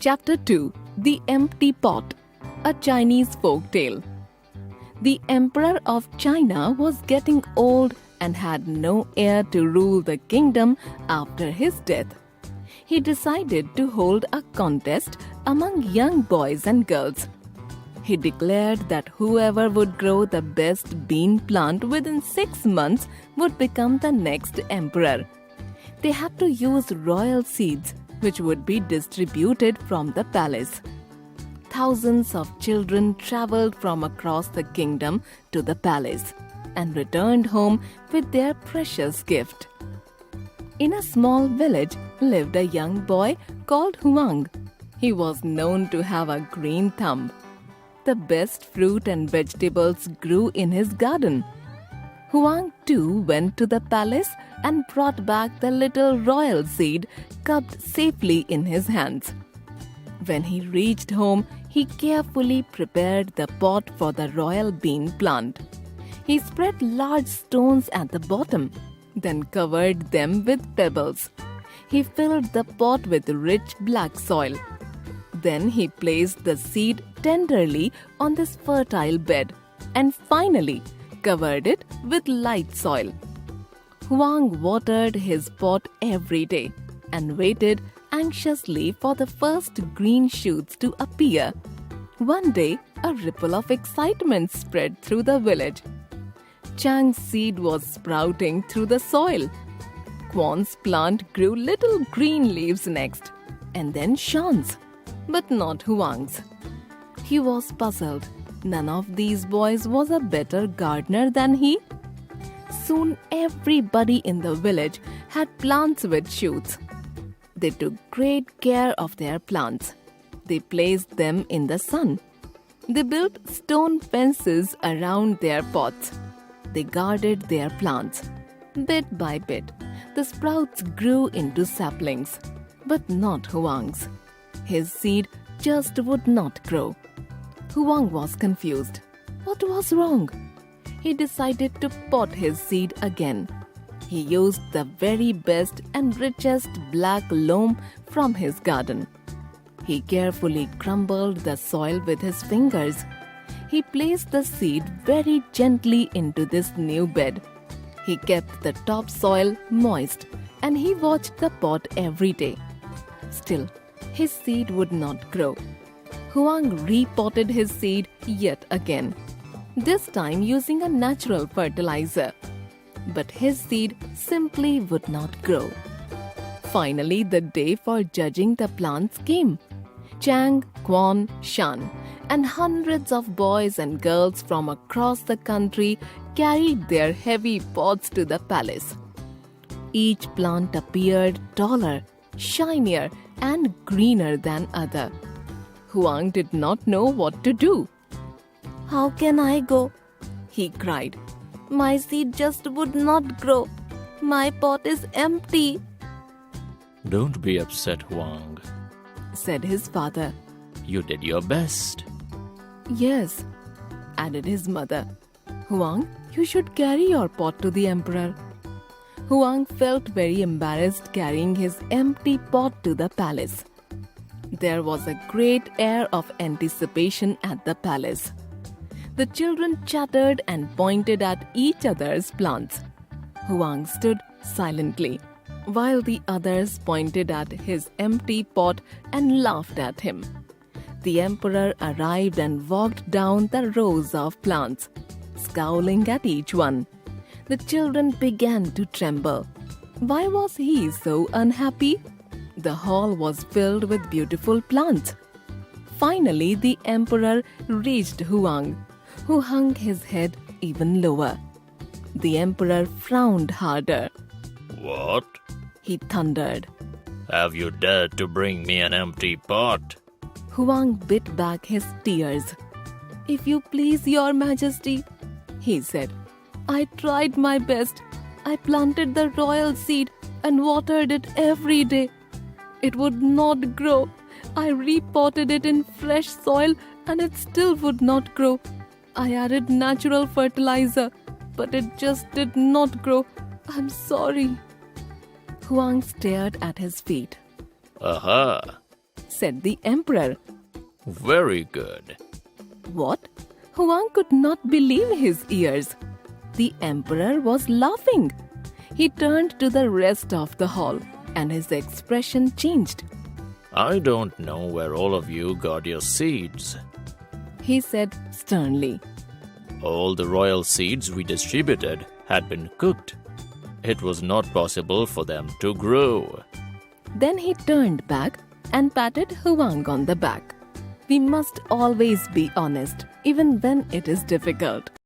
Chapter 2 The Empty Pot, a Chinese folk tale. The Emperor of China was getting old and had no heir to rule the kingdom after his death. He decided to hold a contest among young boys and girls. He declared that whoever would grow the best bean plant within 6 months would become the next emperor. They had to use royal seeds, which would be distributed from the palace. Thousands of children traveled from across the kingdom to the palace and returned home with their precious gift. In a small village lived a young boy called Huang. He was known to have a green thumb. The best fruit and vegetables grew in his garden. Huang too went to the palace and brought back the little royal seed cupped safely in his hands. When he reached home, he carefully prepared the pot for the royal bean plant. He spread large stones at the bottom, then covered them with pebbles. He filled the pot with rich black soil. Then he placed the seed tenderly on this fertile bed and finally covered it with light soil. Huang watered his pot every day and waited anxiously for the first green shoots to appear. One day, a ripple of excitement spread through the village. Chang's seed was sprouting through the soil. Quan's plant grew little green leaves next, and then Shan's, but not Huang's. He was puzzled. None of these boys was a better gardener than he. Soon everybody in the village had plants with shoots. They took great care of their plants. They placed them in the sun. They built stone fences around their pots. They guarded their plants. Bit by bit, the sprouts grew into saplings, but not Huang's. His seed just would not grow. Huang was confused. What was wrong? He decided to pot his seed again. He used the very best and richest black loam from his garden. He carefully crumbled the soil with his fingers. He placed the seed very gently into this new bed. He kept the topsoil moist and he watched the pot every day. Still, his seed would not grow. Huang repotted his seed yet again, this time using a natural fertilizer. But his seed simply would not grow. Finally, the day for judging the plants came. Chang, Quan, Shan, and hundreds of boys and girls from across the country carried their heavy pots to the palace. Each plant appeared taller, shinier, and greener than other. Huang did not know what to do. "How can I go?" he cried. "My seed just would not grow. My pot is empty." "Don't be upset, Huang," said his father. "You did your best." "Yes," added his mother. "Huang, you should carry your pot to the emperor." Huang felt very embarrassed carrying his empty pot to the palace. There was a great air of anticipation at the palace. The children chattered and pointed at each other's plants. Huang stood silently, while the others pointed at his empty pot and laughed at him. The emperor arrived and walked down the rows of plants, scowling at each one. The children began to tremble. Why was he so unhappy? The hall was filled with beautiful plants. Finally, the emperor reached Huang, who hung his head even lower. The emperor frowned harder. "What? He thundered. Have you dared to bring me an empty pot?" Huang bit back his tears. "If you please, your majesty," he said, "I tried my best. I planted the royal seed and watered it every day. It would not grow. I repotted it in fresh soil and it still would not grow. I added natural fertilizer, but it just did not grow. I'm sorry." Huang stared at his feet. "Aha!" said the emperor. Very good. What? Huang could not believe his ears. The emperor was laughing. He turned to the rest of the hall and his expression changed. I don't know where all of you got your seeds. He said sternly. All the royal seeds we distributed had been cooked. It was not possible for them to grow. Then he turned back and patted Huang on the back. We must always be honest, even when it is difficult.